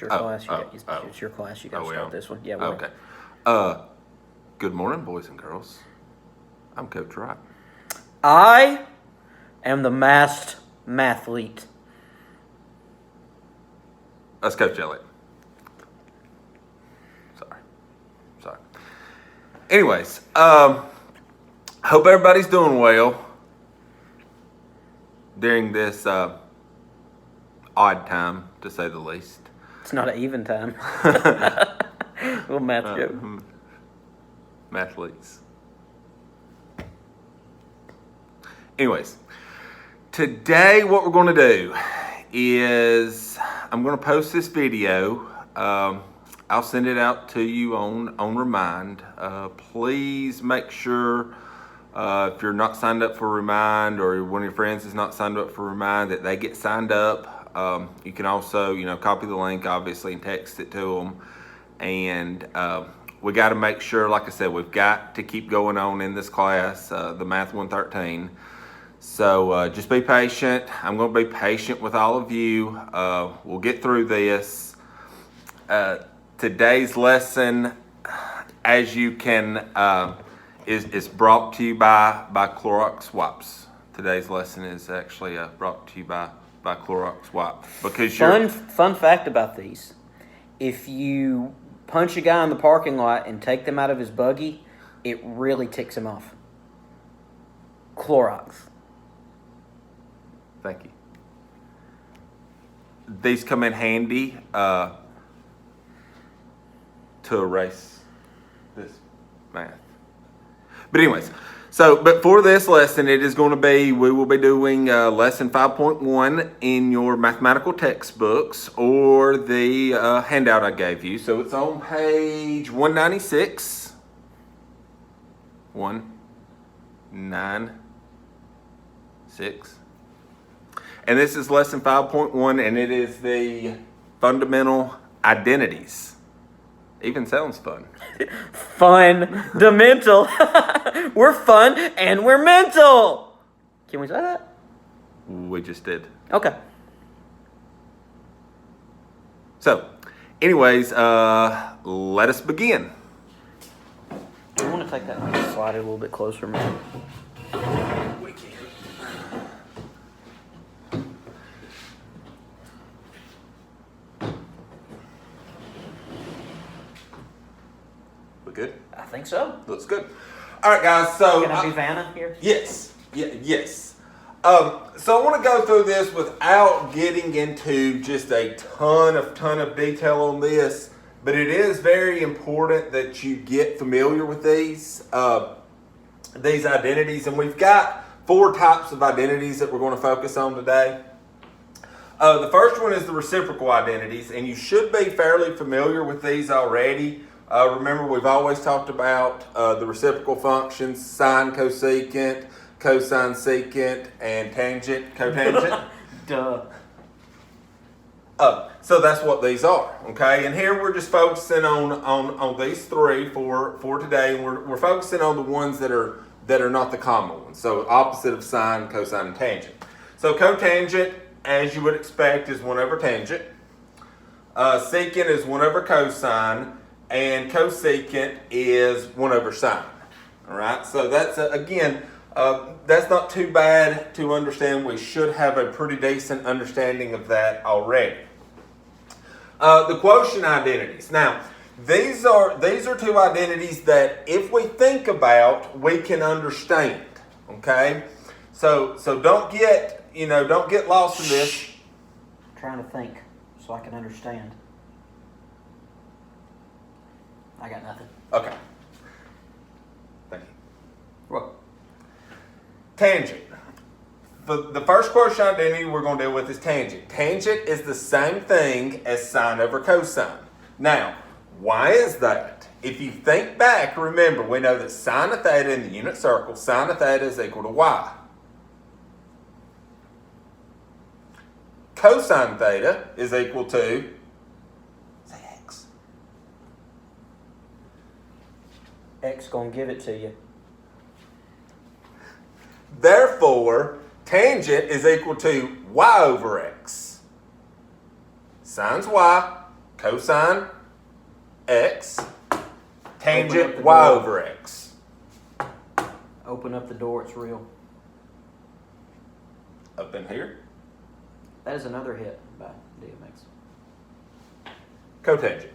It's your class. It's your class. You got to start this one. Yeah. Okay. Good morning, boys and girls. I'm Coach Wright. I am the masked mathlete. That's Coach Elliott. Sorry. Anyways, hope everybody's doing well during this odd time, to say the least. It's not an even time. Little math joke. Mathletes. Anyways, today what we're going to do is I'm going to post this video. I'll send it out to you on Remind. Please make sure if you're not signed up for Remind, or one of your friends is not signed up for Remind, that they get signed up. You can also, copy the link, obviously, and text it to them. And we got to make sure, like I said, we've got to keep going on in this class, the Math 113. So just be patient. I'm going to be patient with all of you. We'll get through this. Today's lesson, as you can, is brought to you by Clorox wipes. Today's lesson is actually brought to you by Clorox wipes. Because fun fact about these: if you punch a guy in the parking lot and take them out of his buggy, it really ticks him off. Clorox. Thank you. These come in handy to erase this math. But anyways, but for this lesson, we will be doing lesson 5.1 in your mathematical textbooks, or the handout I gave you. So it's on page 196. 196. And this is lesson 5.1, and it is the fundamental identities. Even sounds fun. Fundamental. We're fun and we're mental. Can we say that? We just did. Okay. So, anyways, let us begin. I want to take that and slide it a little bit closer, man. We can. We good? I think so. Looks good. All right, guys. So can I be Vanna here? Yes. Yes. So I want to go through this without getting into just a ton of detail on this, but it is very important that you get familiar with these identities, and we've got 4 types of identities that we're going to focus on today. The first one is the reciprocal identities, and you should be fairly familiar with these already. Remember, we've always talked about the reciprocal functions: sine, cosecant, cosine, secant, and tangent, cotangent. Duh. So that's what these are, okay? And here we're just focusing on these 3 for today, and we're focusing on the ones that are not the common ones. So opposite of sine, cosine, and tangent. So cotangent, as you would expect, is 1 over tangent. Secant is 1 over cosine. And cosecant is 1 over sine. All right, so that's, that's not too bad to understand. We should have a pretty decent understanding of that already. The quotient identities. Now, these are 2 identities that, if we think about, we can understand. Okay, so don't get lost in this. I'm trying to think so I can understand. I got nothing. Okay. Thank you. What? Tangent. The first quotient identity we're going to deal with is tangent. Tangent is the same thing as sine over cosine. Now, why is that? If you think back, remember, we know that sine of theta in the unit circle, sine of theta is equal to y. Cosine theta is equal to, say x. X gonna give it to you. Therefore, tangent is equal to y over x. Sine's y, cosine x, tangent the y door. over x. Open up the door, it's real. Up in here, That is another hit by DMX. cotangent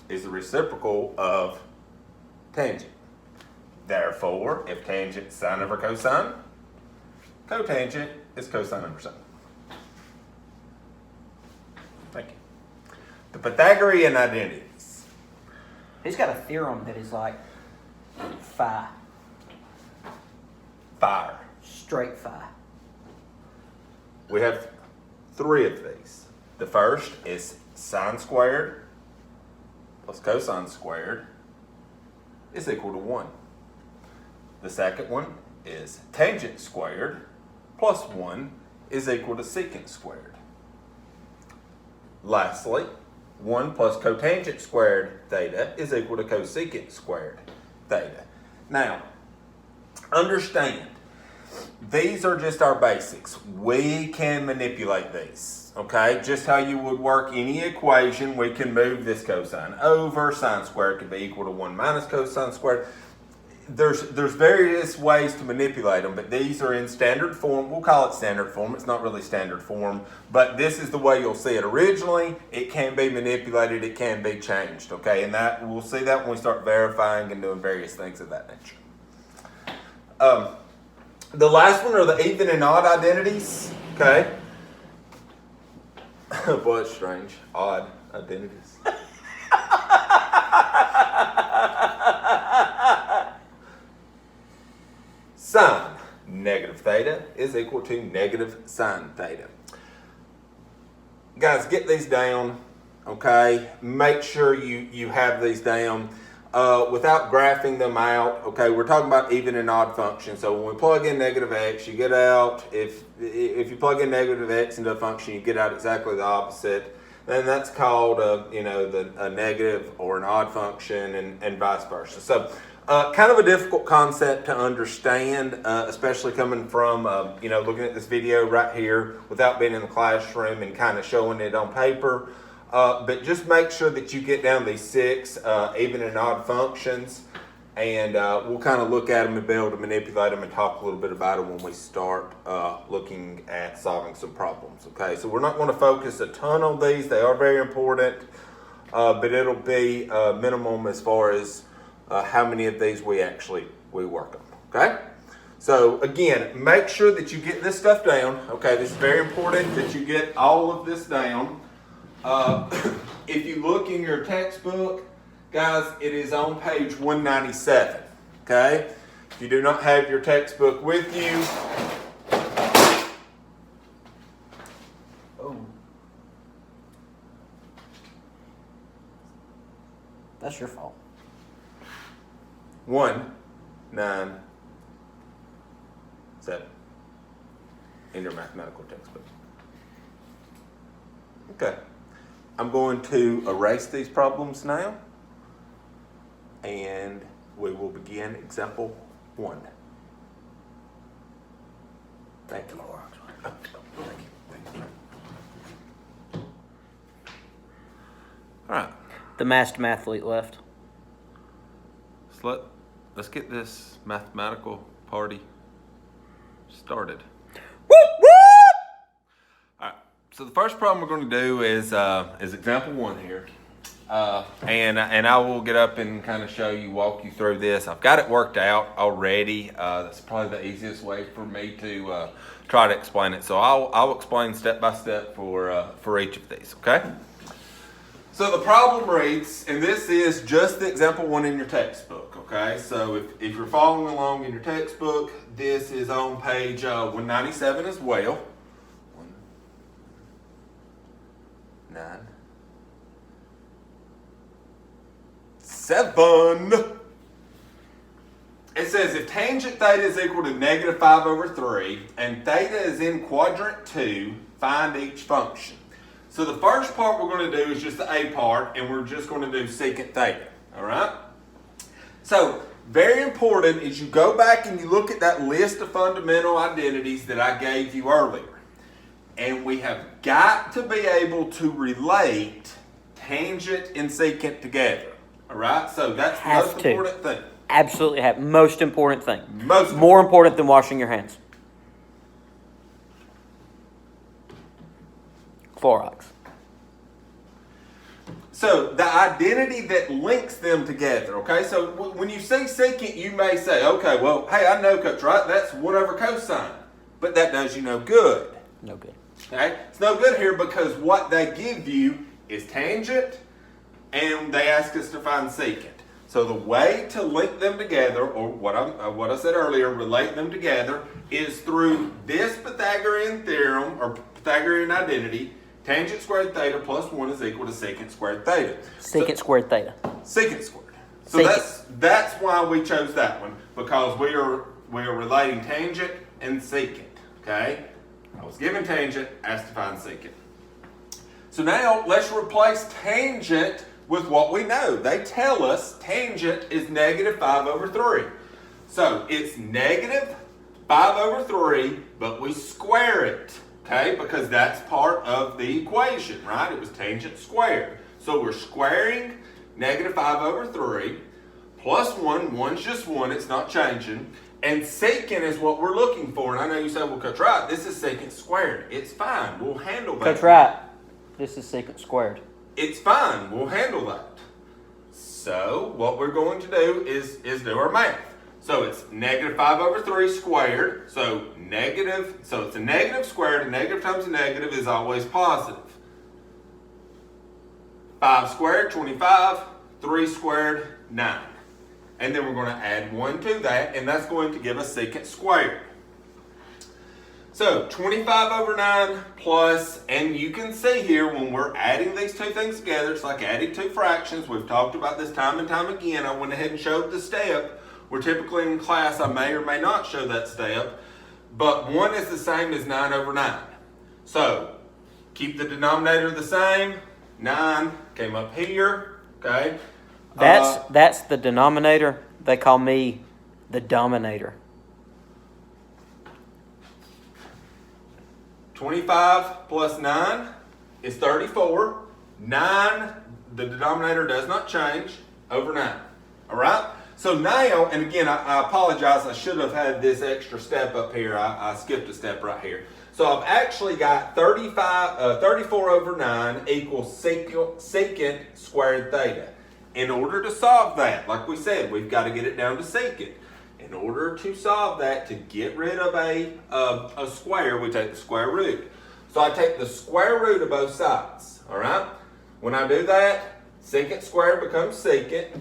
is the reciprocal of tangent. Therefore, if tangent is sine over cosine, cotangent is cosine over sine. Thank you. The Pythagorean identities. He's got a theorem that is like phi, Fire. straight phi. We have three of these. The first is sine squared plus cosine squared is equal to 1. The second one is tangent squared plus 1 is equal to secant squared. Lastly, 1 plus cotangent squared theta is equal to cosecant squared theta. Now, understand, these are just our basics. We can manipulate these, okay? Just how you would work any equation, we can move this cosine over. Sine squared could be equal to 1 minus cosine squared. There's various ways to manipulate them, but these are in standard form. We'll call it standard form. It's not really standard form, but this is the way you'll see it. Originally, it can be manipulated. It can be changed, okay? And that we'll see that when we start verifying and doing various things of that nature. The last one are the even and odd identities, okay? Boy, it's strange. Odd identities. Sine negative theta is equal to negative sine theta. Guys, get these down, okay? Make sure you have these down without graphing them out, okay? We're talking about even and odd functions. So when we plug in negative x, you get out, if you plug in negative x into a function, you get out exactly the opposite. Then that's called a negative or an odd function and vice versa. So kind of a difficult concept to understand, especially coming from, looking at this video right here without being in the classroom and kind of showing it on paper. But just make sure that you get down these 6 even and odd functions, and we'll kind of look at them and be able to manipulate them and talk a little bit about them when we start looking at solving some problems. Okay, so we're not going to focus a ton on these. They are very important, but it'll be minimum as far as how many of these we work on. Okay, so again, make sure that you get this stuff down. Okay, this is very important that you get all of this down. If you look in your textbook, guys, it is on page 197. Okay, if you do not have your textbook with you, That's your fault. 197 in your mathematical textbook. Okay, I'm going to erase these problems now, and we will begin example 1. Thank you. All right. The masked mathlete left. So let's get this mathematical party started. Whoop, whoop! All right. So the first problem we're going to do is example 1 here, and I will get up and kind of walk you through this. I've got it worked out already. That's probably the easiest way for me to try to explain it. So I'll explain step by step for each of these. Okay. So the problem reads, and this is just the example 1 in your textbook, okay? So if you're following along in your textbook, this is on page 197 as well. 197. It says if tangent theta is equal to negative 5 over 3 and theta is in quadrant 2, find each function. So the first part we're going to do is just the A part, and we're just going to do secant theta, all right? So very important is you go back and you look at that list of fundamental identities that I gave you earlier. And we have got to be able to relate tangent and secant together. All right? So that's the Have most to. important thing. Absolutely have. Most important thing. Most More important than washing your hands. Clorox. So the identity that links them together, okay? So when you see secant, you may say, okay, well, hey, I know, Coach, right? That's 1 over cosine. But that does you no good. No good. Okay? It's no good here because what they give you is tangent, and they ask us to find secant. So the way to link them together, or what I said earlier, relate them together, is through this Pythagorean theorem, or Pythagorean identity. Tangent squared theta plus 1 is equal to secant squared theta. Secant squared theta. Secant squared. So Secant. that's why we chose that one, because we are relating tangent and secant. Okay? I was given tangent, asked to find secant. So now let's replace tangent with what we know. They tell us tangent is negative 5 over 3. So it's negative 5 over 3, but we square it. Okay, because that's part of the equation, right? It was tangent squared. So we're squaring negative 5 over 3 plus 1. 1's just 1. It's not changing. And secant is what we're looking for. And I know you say, well, Coach Wright, this is secant squared. It's fine. We'll handle that. Coach Wright, this is secant squared. It's fine. We'll handle that. So what we're going to do is do our math. So it's negative 5 over 3 squared. So it's a negative squared. A negative times a negative is always positive. 5 squared, 25. 3 squared, 9. And then we're going to add 1 to that, and that's going to give us secant squared. So 25 over 9 plus, and you can see here when we're adding these two things together, it's like adding two fractions. We've talked about this time and time again. I went ahead and showed the step. We're typically in class, I may or may not show that step, but 1 is the same as 9 over 9. So keep the denominator the same. 9 came up here, okay? That's the denominator. They call me the dominator. 25 plus 9 is 34. 9, the denominator does not change, over 9. All right? So now, and again, I apologize. I should have had this extra step up here. I skipped a step right here. So I've actually got 34 over 9 equals secant squared theta. In order to solve that, like we said, we've got to get it down to secant. In order to solve that, to get rid of a square, we take the square root. So I take the square root of both sides, all right? When I do that, secant squared becomes secant.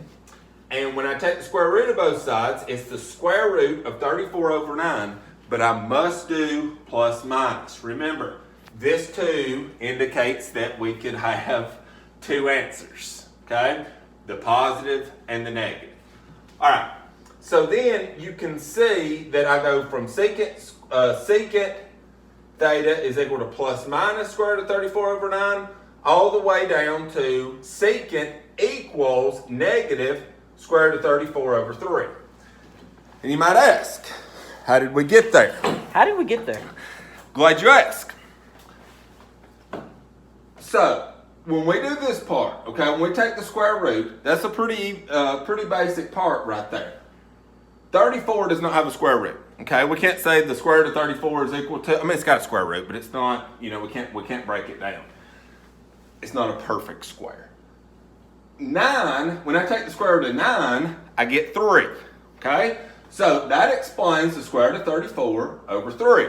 And when I take the square root of both sides, it's the square root of 34 over 9, but I must do plus minus. Remember, this 2 indicates that we could have two answers, okay? The positive and the negative. All right, so then you can see that I go from secant theta is equal to plus minus square root of 34 over 9, all the way down to secant equals negative square root of 34 over 3. And you might ask, how did we get there? How did we get there? Glad you asked. So, when we do this part, okay, when we take the square root, that's a pretty basic part right there. 34 does not have a square root, okay? We can't say the square root of 34 is equal to, I mean, it's got a square root, but it's not, we can't break it down. It's not a perfect square. 9, when I take the square root of 9, I get 3, okay? So that explains the square root of 34 over 3.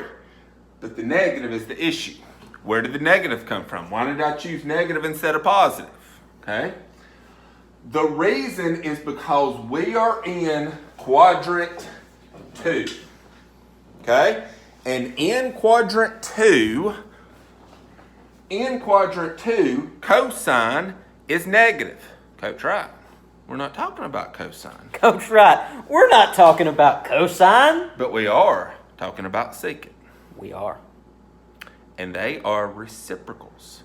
But the negative is the issue. Where did the negative come from? Why did I choose negative instead of positive? Okay? The reason is because we are in quadrant 2. Okay? And in quadrant 2, cosine is negative. Coach Wright, we're not talking about cosine. Coach Wright, we're not talking about cosine. But we are talking about secant. We are. And they are reciprocals.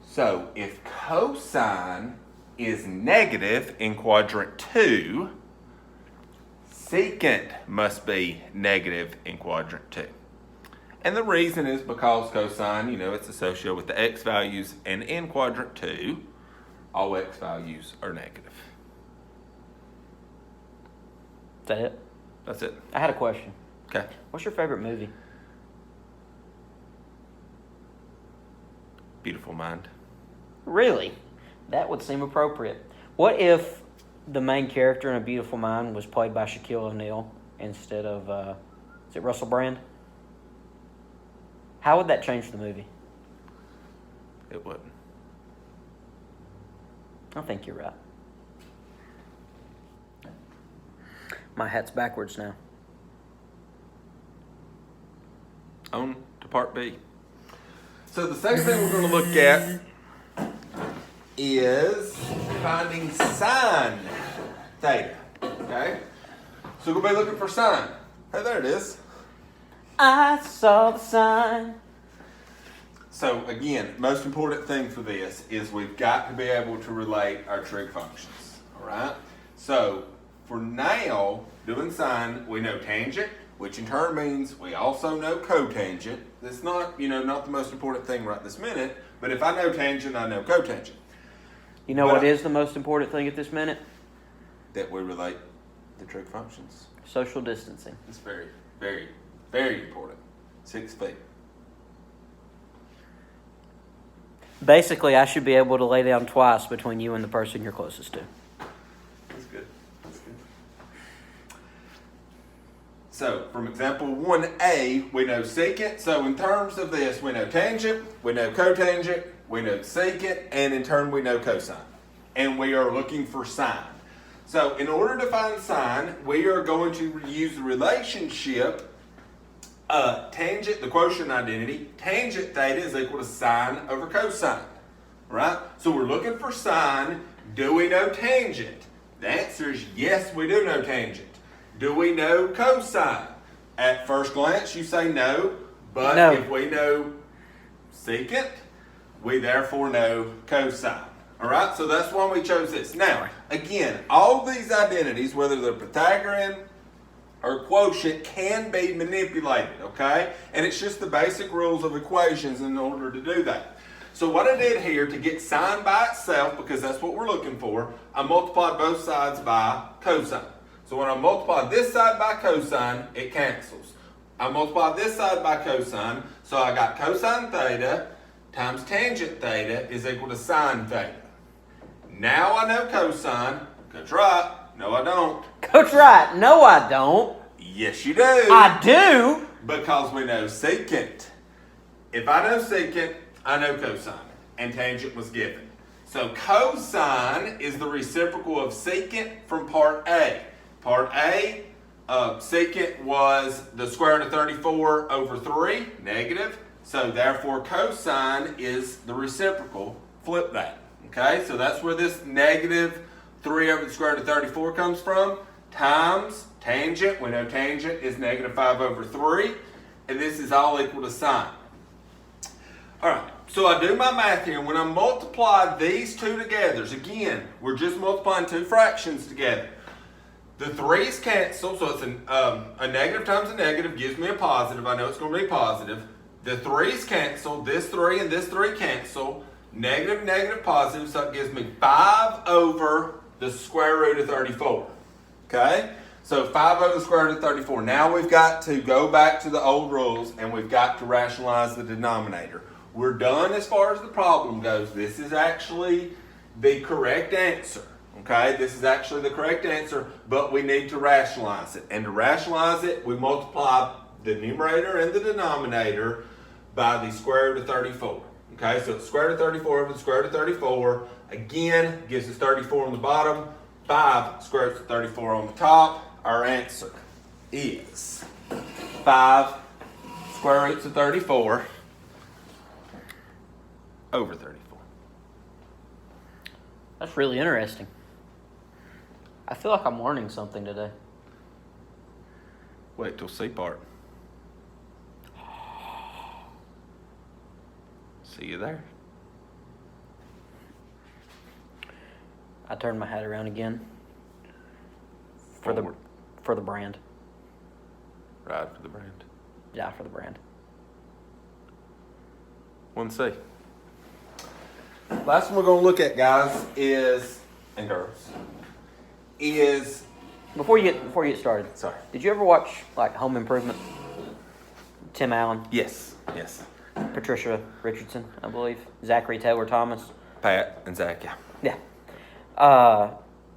So if cosine is negative in quadrant 2, secant must be negative in quadrant 2. And the reason is because cosine, it's associated with the x values, and in quadrant 2, all x values are negative. Is that it? That's it. I had a question. Okay. What's your favorite movie? Beautiful Mind. Really? That would seem appropriate. What if the main character in A Beautiful Mind was played by Shaquille O'Neal instead of, is it Russell Brand? How would that change the movie? It wouldn't. I think you're right. My hat's backwards now. On to part B. So the second thing we're going to look at is finding sine theta. Okay? So we're going to be looking for sine. Hey, there it is. I saw the sign. So again, most important thing for this is we've got to be able to relate our trig functions. All right? So for now, doing sine, we know tangent, which in turn means we also know cotangent. That's not, not the most important thing right this minute, but if I know tangent, I know cotangent. You know what is the most important thing at this minute? That we relate the trig functions. Social distancing. It's very, very, very important. 6 feet. Basically, I should be able to lay down twice between you and the person you're closest to. That's good. That's good. So, from example 1a, we know secant. So, in terms of this, we know tangent, we know cotangent, we know secant, and in turn, we know cosine. And we are looking for sine. So, in order to find sine, we are going to use the relationship tangent, the quotient identity. Tangent theta is equal to sine over cosine. Right? So, we're looking for sine. Do we know tangent? The answer is yes, we do know tangent. Do we know cosine? At first glance, you say no, but No. If we know secant, we therefore know cosine. All right, so that's why we chose this. Now, again, all these identities, whether they're Pythagorean or quotient, can be manipulated, okay? And it's just the basic rules of equations in order to do that. So what I did here to get sine by itself, because that's what we're looking for, I multiplied both sides by cosine. So when I multiply this side by cosine, it cancels. I multiply this side by cosine, so I got cosine theta times tangent theta is equal to sine theta. Now I know cosine. Coach Wright, no I don't. Coach Wright, no I don't. Yes you do. I do. Because we know secant. If I know secant, I know cosine. And tangent was given. So cosine is the reciprocal of secant from part A. Part A, secant was the square root of 34 over 3, negative. So therefore cosine is the reciprocal. Flip that. Okay, so that's where this negative 3 over the square root of 34 comes from. Times tangent. We know tangent is negative 5 over 3. And this is all equal to sine. Alright, so I do my math here. When I multiply these two together, again, we're just multiplying two fractions together. The 3's cancel, so it's a negative times a negative gives me a positive. I know it's going to be positive. The 3's cancel. This 3 and this 3 cancel. Negative, negative, positive, so it gives me 5 over the square root of 34. Okay? So 5 over the square root of 34. Now we've got to go back to the old rules and we've got to rationalize the denominator. We're done as far as the problem goes. This is actually the correct answer. Okay? This is actually the correct answer, but we need to rationalize it. And to rationalize it, we multiply the numerator and the denominator by the square root of 34. Okay, so it's square root of 34 over the square root of 34. Again, gives us 34 on the bottom, 5 square roots of 34 on the top. Our answer is 5 square roots of 34 over 34. That's really interesting. I feel like I'm learning something today. Wait till C part. See you there. I turned my hat around again for Forward. the brand. Right for the brand. Yeah, for the brand. 1C. Last one we're going to look at, guys, and girls, is... Before you get started, Sorry. did you ever watch like Home Improvement? Tim Allen, Yes. Patricia Richardson, I believe, Zachary Taylor Thomas. Pat and Zach, yeah. Yeah.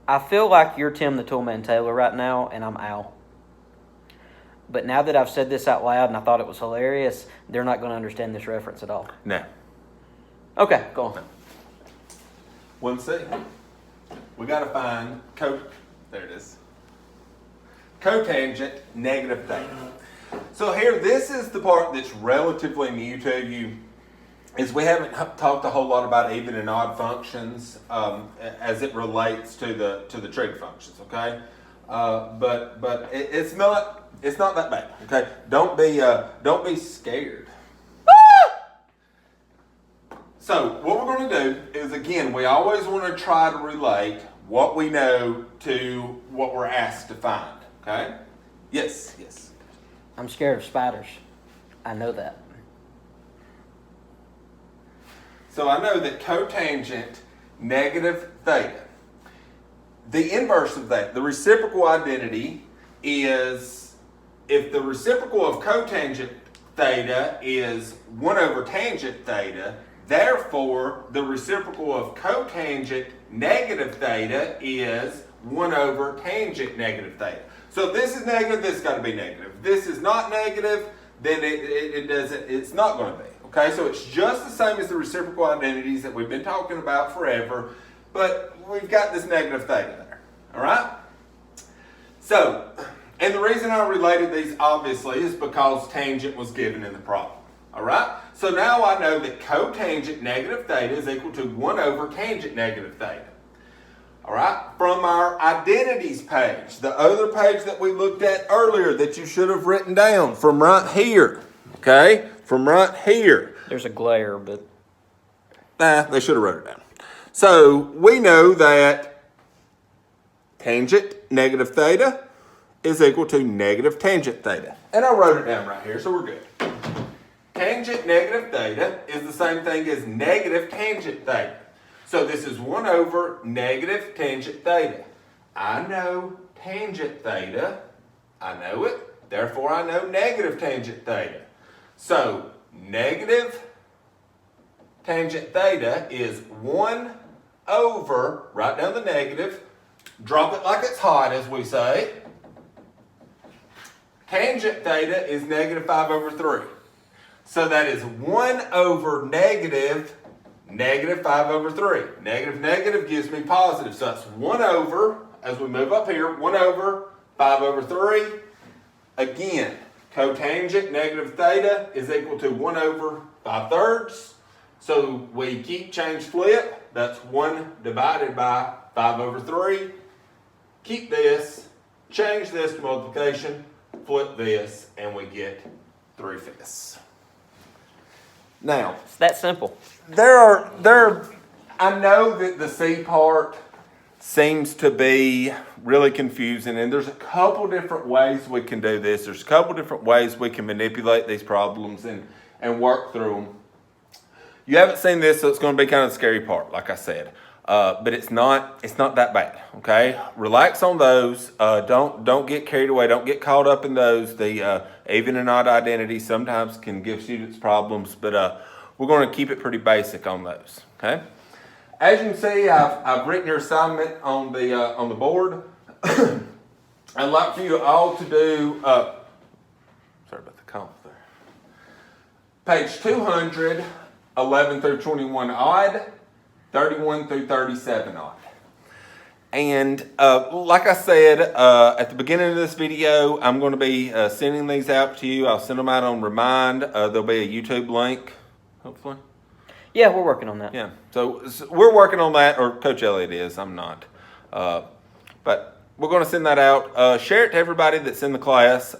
I feel like you're Tim the Toolman Taylor right now, and I'm Al. But now that I've said this out loud and I thought it was hilarious, they're not going to understand this reference at all. No. Okay, go on. 1C. We got to find there it is. Cotangent negative theta. So here, this is the part that's relatively new to you, is we haven't talked a whole lot about even and odd functions as it relates to the trig functions. Okay, but it's not that bad. Okay, don't be scared. So what we're going to do is, again, we always want to try to relate what we know to what we're asked to find. Okay? Yes. I'm scared of spiders. I know that. So I know that cotangent negative theta, the inverse of that, the reciprocal identity is, if the reciprocal of cotangent theta is 1 over tangent theta, therefore the reciprocal of cotangent negative theta is 1 over tangent negative theta. So if this is negative, this has got to be negative. If this is not negative, then it's not going to be. Okay, so it's just the same as the reciprocal identities that we've been talking about forever, but we've got this negative theta there. All right? So, and the reason I related these, obviously, is because tangent was given in the problem. All right? So now I know that cotangent negative theta is equal to 1 over tangent negative theta. All right? From our identities page, the other page that we looked at earlier that you should have written down, from right here. Okay? From right here. There's a glare, but... They should have wrote it down. So we know that tangent negative theta is equal to negative tangent theta. And I wrote it down right here, so we're good. Tangent negative theta is the same thing as negative tangent theta. So this is 1 over negative tangent theta. I know tangent theta. I know it. Therefore, I know negative tangent theta. So negative tangent theta is 1 over, write down the negative, drop it like it's hot, as we say. Tangent theta is negative 5 over 3. So that is 1 over negative 5 over 3. Negative gives me positive. So that's 1 over, as we move up here, 1 over 5 over 3. Again, cotangent negative theta is equal to 1 over 5/3. So we keep, change, flip. That's 1 divided by 5 over 3. Keep this, change this to multiplication, flip this, and we get 3/5. Now, It's that simple. I know that the C part seems to be really confusing, and there's a couple different ways we can do this. There's a couple different ways we can manipulate these problems and work through them. You haven't seen this, so it's going to be kind of the scary part, like I said. But it's not that bad, okay? Relax on those. Don't get carried away. Don't get caught up in those. The even and odd identities sometimes can give students problems, but we're going to keep it pretty basic on those, okay? As you can see, I've written your assignment on the board. I'd like for you all to do. Sorry about the cough there. Page 200, 11 through 21 odd. 31 through 37 odd. And like I said at the beginning of this video, I'm going to be sending these out to you. I'll send them out on Remind. There'll be a YouTube link, hopefully. Yeah, we're working on that. Yeah, so we're working on that, or Coach Elliott is. I'm not. But we're going to send that out. Share it to everybody that's in the class.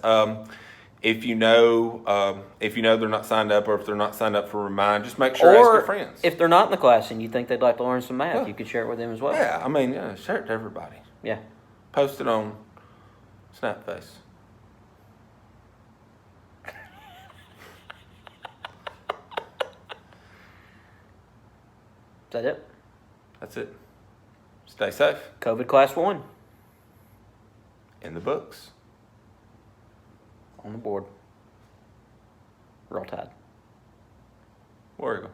If you know they're not signed up, or if they're not signed up for Remind, just make sure to ask your friends. If they're not in the class and you think they'd like to learn some math, you could share it with them as well. Yeah, I mean, share it to everybody. Yeah. Post it on Snapface. that it? That's it. Stay safe. COVID class 1 In the books. on the board. Roll Tide. War Eagle.